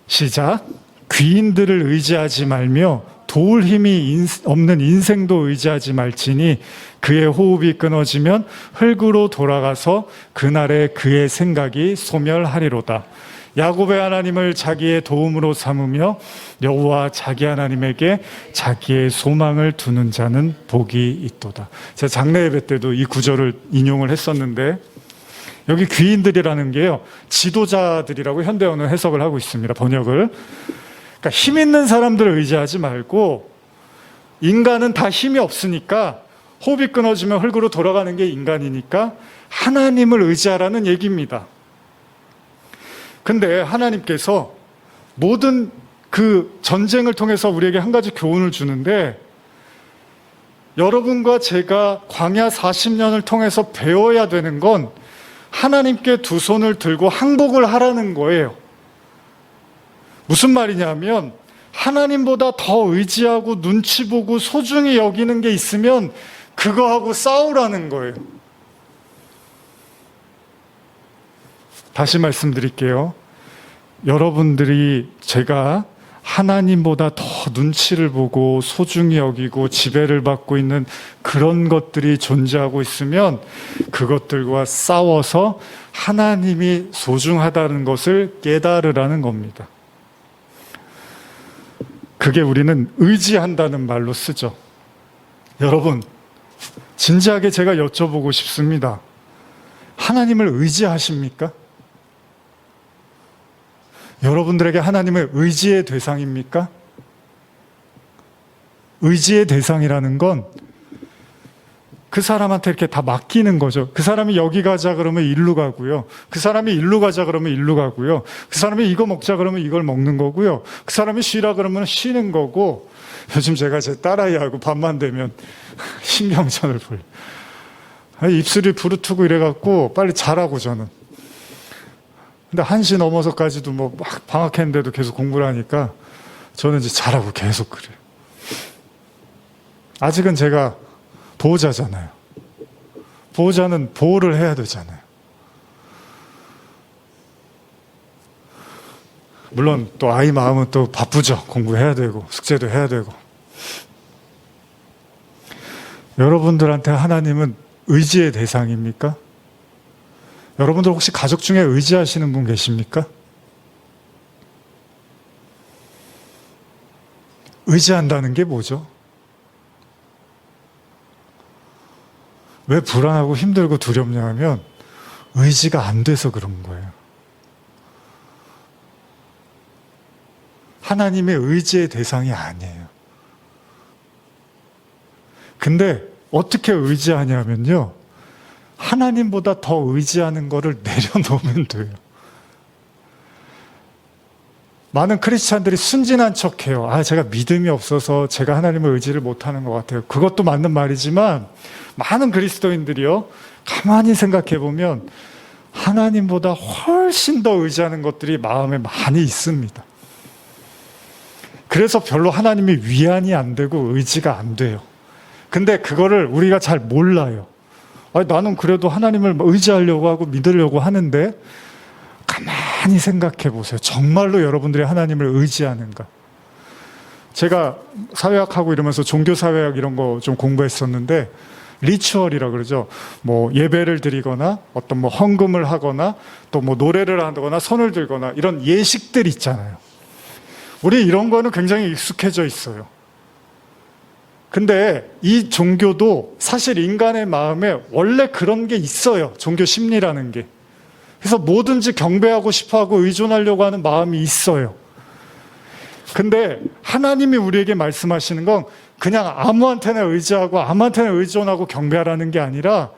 시작. 귀인들을 의지하지 말며 도울 힘이 없는 인생도 의지하지 말지니 그의 호흡이 끊어지면 흙으로 돌아가서 그날에 그의 생각이 소멸하리로다. 야곱의 하나님을 자기의 도움으로 삼으며 여호와 자기 하나님에게 자기의 소망을 두는 자는 복이 있도다. 제가 장례 예배 때도 이 구절을 인용을 했었는데, 여기 귀인들이라는 게요, 지도자들이라고 현대어는 해석을 하고 있습니다. 번역을. 그러니까 힘 있는 사람들을 의지하지 말고, 인간은 다 힘이 없으니까 호흡이 끊어지면 흙으로 돌아가는 게 인간이니까 하나님을 의지하라는 얘기입니다. 근데 하나님께서 모든 그 전쟁을 통해서 우리에게 한 가지 교훈을 주는데, 여러분과 제가 광야 40년을 통해서 배워야 되는 건 하나님께 두 손을 들고 항복을 하라는 거예요. 무슨 말이냐면, 하나님보다 더 의지하고 눈치 보고 소중히 여기는 게 있으면 그거하고 싸우라는 거예요. 다시 말씀드릴게요. 여러분들이, 제가 하나님보다 더 눈치를 보고 소중히 여기고 지배를 받고 있는 그런 것들이 존재하고 있으면 그것들과 싸워서 하나님이 소중하다는 것을 깨달으라는 겁니다. 그게 우리는 의지한다는 말로 쓰죠. 여러분, 진지하게 제가 여쭤보고 싶습니다. 하나님을 의지하십니까? 여러분들에게 하나님의 의지의 대상입니까? 의지의 대상이라는 건 그 사람한테 이렇게 다 맡기는 거죠. 그 사람이 여기 가자 그러면 일로 가고요. 그 사람이 일로 가자 그러면 일로 가고요. 그 사람이 이거 먹자 그러면 이걸 먹는 거고요. 그 사람이 쉬라 그러면 쉬는 거고. 요즘 제가 제 딸아이하고 밤만 되면 신경전을 벌여요. 입술이 부르트고 이래갖고 빨리 자라고, 저는. 근데 1시 넘어서까지도 뭐 막 방학했는데도 계속 공부를 하니까 저는 이제 자라고 계속 그래요. 아직은 제가 보호자잖아요. 보호자는 보호를 해야 되잖아요. 물론 또 아이 마음은 또 바쁘죠. 공부해야 되고 숙제도 해야 되고. 여러분들한테 하나님은 의지의 대상입니까? 여러분들 혹시 가족 중에 의지하시는 분 계십니까? 의지한다는 게 뭐죠? 왜 불안하고 힘들고 두렵냐 하면 의지가 안 돼서 그런 거예요. 하나님의 의지의 대상이 아니에요. 근데 어떻게 의지하냐면요, 하나님보다 더 의지하는 거를 내려놓으면 돼요. 많은 크리스찬들이 순진한 척해요. 제가 믿음이 없어서 제가 하나님을 의지를 못하는 것 같아요. 그것도 맞는 말이지만 많은 그리스도인들이요, 가만히 생각해 보면 하나님보다 훨씬 더 의지하는 것들이 마음에 많이 있습니다. 그래서 별로 하나님이 위안이 안 되고 의지가 안 돼요. 근데 그거를 우리가 잘 몰라요. 나는 그래도 하나님을 의지하려고 하고 믿으려고 하는데, 가만히 생각해 보세요. 정말로 여러분들이 하나님을 의지하는가? 제가 사회학하고 이러면서 종교사회학 이런 거 좀 공부했었는데, 리추얼이라 그러죠. 예배를 드리거나 어떤 헌금을 하거나 또 노래를 하거나 손을 들거나 이런 예식들 있잖아요. 우리 이런 거는 굉장히 익숙해져 있어요. 근데 이 종교도 사실 인간의 마음에 원래 그런 게 있어요. 종교 심리라는 게. 그래서 뭐든지 경배하고 싶어하고 의존하려고 하는 마음이 있어요. 근데 하나님이 우리에게 말씀하시는 건 그냥 아무한테나 의지하고 아무한테나 의존하고 경배하라는 게 아니라,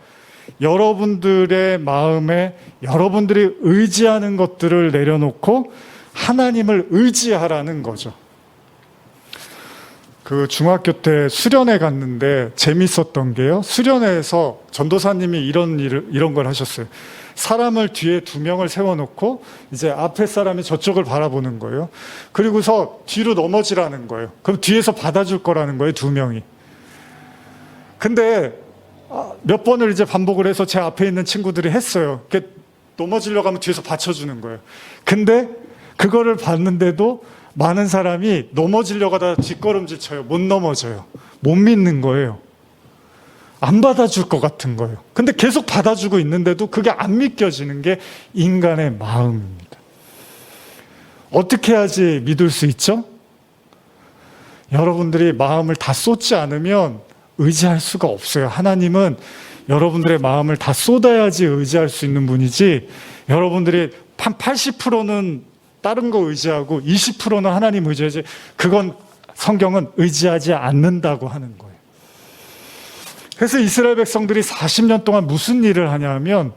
여러분들의 마음에 여러분들이 의지하는 것들을 내려놓고 하나님을 의지하라는 거죠. 그 중학교 때 수련회 갔는데 재밌었던 게요, 수련회에서 전도사님이 이런 걸 하셨어요. 사람을 뒤에 2명을 세워놓고 이제 앞에 사람이 저쪽을 바라보는 거예요. 그리고서 뒤로 넘어지라는 거예요. 그럼 뒤에서 받아줄 거라는 거예요, 2명이. 근데 몇 번을 이제 반복을 해서 제 앞에 있는 친구들이 했어요. 넘어지려고 하면 뒤에서 받쳐주는 거예요. 근데 그거를 봤는데도 많은 사람이 넘어지려고 하다가 뒷걸음질 쳐요. 못 넘어져요. 못 믿는 거예요. 안 받아줄 것 같은 거예요. 근데 계속 받아주고 있는데도 그게 안 믿겨지는 게 인간의 마음입니다. 어떻게 해야지 믿을 수 있죠? 여러분들이 마음을 다 쏟지 않으면 의지할 수가 없어요. 하나님은 여러분들의 마음을 다 쏟아야지 의지할 수 있는 분이지, 여러분들이 한 80%는 다른 거 의지하고 20%는 하나님 의지하지, 그건 성경은 의지하지 않는다고 하는 거예요. 그래서 이스라엘 백성들이 40년 동안 무슨 일을 하냐면,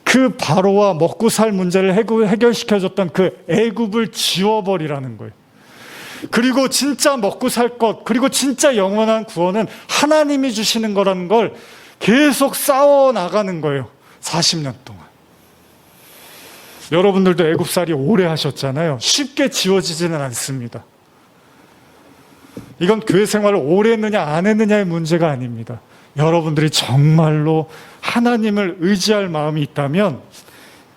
그 바로와 먹고 살 문제를 해결시켜줬던 그 애굽을 지워버리라는 거예요. 그리고 진짜 먹고 살 것, 그리고 진짜 영원한 구원은 하나님이 주시는 거라는 걸 계속 싸워 나가는 거예요. 40년 동안. 여러분들도 애굽살이 오래 하셨잖아요. 쉽게 지워지지는 않습니다. 이건 교회 생활을 오래 했느냐 안 했느냐의 문제가 아닙니다. 여러분들이 정말로 하나님을 의지할 마음이 있다면,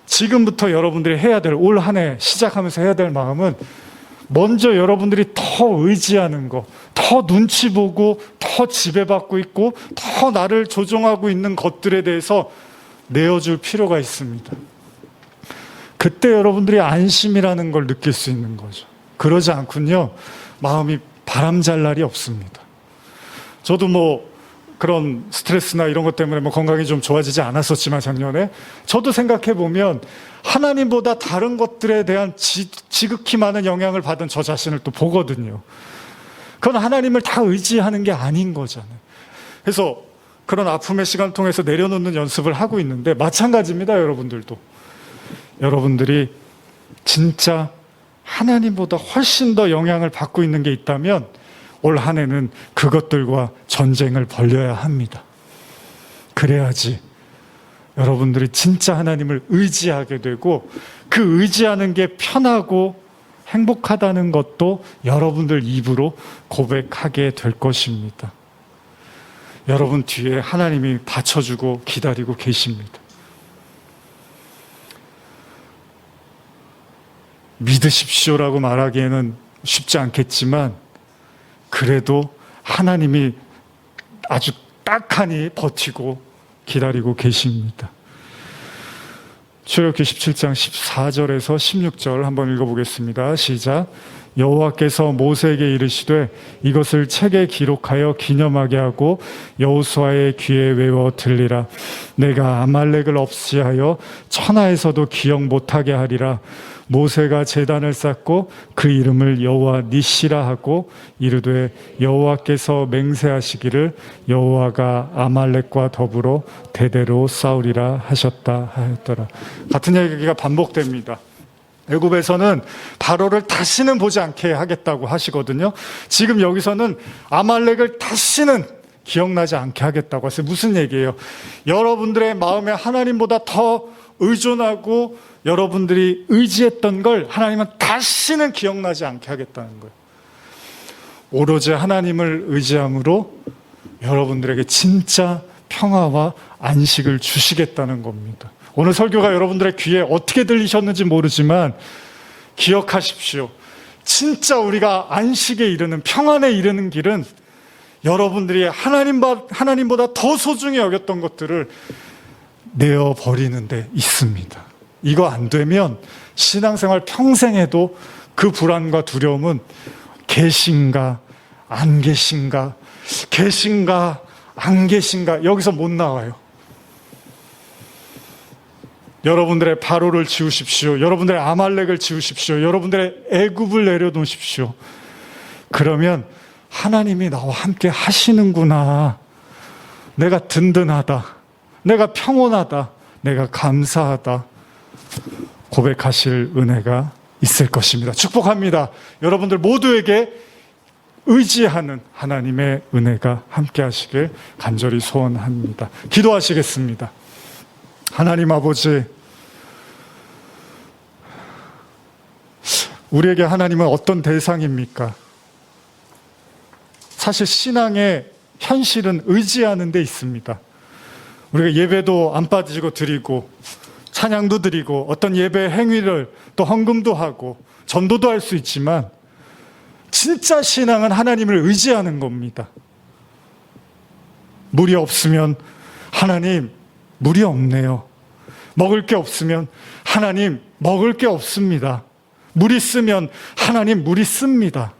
지금부터 여러분들이 해야 될, 올 한 해 시작하면서 해야 될 마음은, 먼저 여러분들이 더 의지하는 거, 더 눈치 보고 더 지배받고 있고 더 나를 조종하고 있는 것들에 대해서 내어줄 필요가 있습니다. 그때 여러분들이 안심이라는 걸 느낄 수 있는 거죠. 그러지 않군요, 마음이 바람잘 날이 없습니다. 저도 그런 스트레스나 이런 것 때문에 건강이 좀 좋아지지 않았었지만 작년에, 저도 생각해 보면 하나님보다 다른 것들에 대한 지극히 많은 영향을 받은 저 자신을 또 보거든요. 그건 하나님을 다 의지하는 게 아닌 거잖아요. 그래서 그런 아픔의 시간 통해서 내려놓는 연습을 하고 있는데, 마찬가지입니다. 여러분들도. 여러분들이 진짜 하나님보다 훨씬 더 영향을 받고 있는 게 있다면, 올 한 해는 그것들과 전쟁을 벌여야 합니다. 그래야지 여러분들이 진짜 하나님을 의지하게 되고, 그 의지하는 게 편하고 행복하다는 것도 여러분들 입으로 고백하게 될 것입니다. 여러분 뒤에 하나님이 받쳐주고 기다리고 계십니다. 믿으십시오라고 말하기에는 쉽지 않겠지만, 그래도 하나님이 아주 딱하니 버티고 기다리고 계십니다. 출애굽기 17장 14절에서 16절 한번 읽어보겠습니다. 시작. 여호와께서 모세에게 이르시되 이것을 책에 기록하여 기념하게 하고 여호수아의 귀에 외워 들리라. 내가 아말렉을 없이하여 천하에서도 기억 못하게 하리라. 모세가 제단을 쌓고 그 이름을 여호와 니시라 하고 이르되 여호와께서 맹세하시기를 여호와가 아말렉과 더불어 대대로 싸우리라 하셨다 하였더라. 같은 얘기가 반복됩니다. 애굽에서는 바로를 다시는 보지 않게 하겠다고 하시거든요. 지금 여기서는 아말렉을 다시는 기억나지 않게 하겠다고 하세요. 무슨 얘기예요? 여러분들의 마음에 하나님보다 더 의존하고 여러분들이 의지했던 걸 하나님은 다시는 기억나지 않게 하겠다는 거예요. 오로지 하나님을 의지함으로 여러분들에게 진짜 평화와 안식을 주시겠다는 겁니다. 오늘 설교가 여러분들의 귀에 어떻게 들리셨는지 모르지만 기억하십시오. 진짜 우리가 안식에 이르는, 평안에 이르는 길은 여러분들이 하나님보다 더 소중히 여겼던 것들을 내어버리는 데 있습니다. 이거 안 되면 신앙생활 평생 해도 그 불안과 두려움은 계신가 안 계신가, 계신가 안 계신가, 여기서 못 나와요. 여러분들의 바로를 지우십시오. 여러분들의 아말렉을 지우십시오. 여러분들의 애굽을 내려놓으십시오. 그러면 하나님이 나와 함께 하시는구나. 내가 든든하다. 내가 평온하다. 내가 감사하다. 고백하실 은혜가 있을 것입니다. 축복합니다. 여러분들 모두에게 의지하는 하나님의 은혜가 함께 하시길 간절히 소원합니다. 기도하시겠습니다. 하나님 아버지, 우리에게 하나님은 어떤 대상입니까? 사실 신앙의 현실은 의지하는 데 있습니다. 우리가 예배도 안 빠지고 드리고 찬양도 드리고 어떤 예배 행위를 또 헌금도 하고 전도도 할 수 있지만 진짜 신앙은 하나님을 의지하는 겁니다. 물이 없으면 하나님 물이 없네요. 먹을 게 없으면 하나님 먹을 게 없습니다. 물이 쓰면 하나님 물이 씁니다.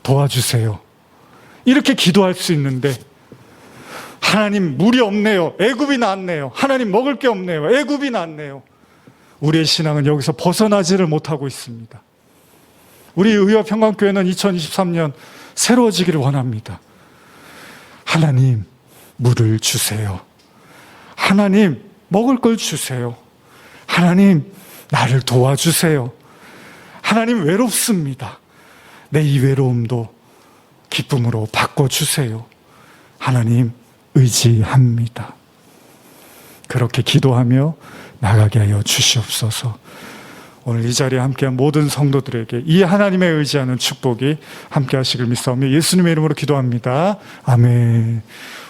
도와주세요. 이렇게 기도할 수 있는데 하나님 물이 없네요. 애굽이 났네요. 하나님 먹을 게 없네요. 애굽이 났네요. 우리의 신앙은 여기서 벗어나지를 못하고 있습니다. 우리 의화평강교회는 2023년 새로워지기를 원합니다. 하나님 물을 주세요. 하나님 먹을 걸 주세요. 하나님 나를 도와주세요. 하나님 외롭습니다. 내 이 외로움도 기쁨으로 바꿔주세요. 하나님 의지합니다. 그렇게 기도하며 나가게 하여 주시옵소서. 오늘 이 자리에 함께한 모든 성도들에게 이 하나님의 의지하는 축복이 함께 하시길 믿사오며 예수님의 이름으로 기도합니다. 아멘.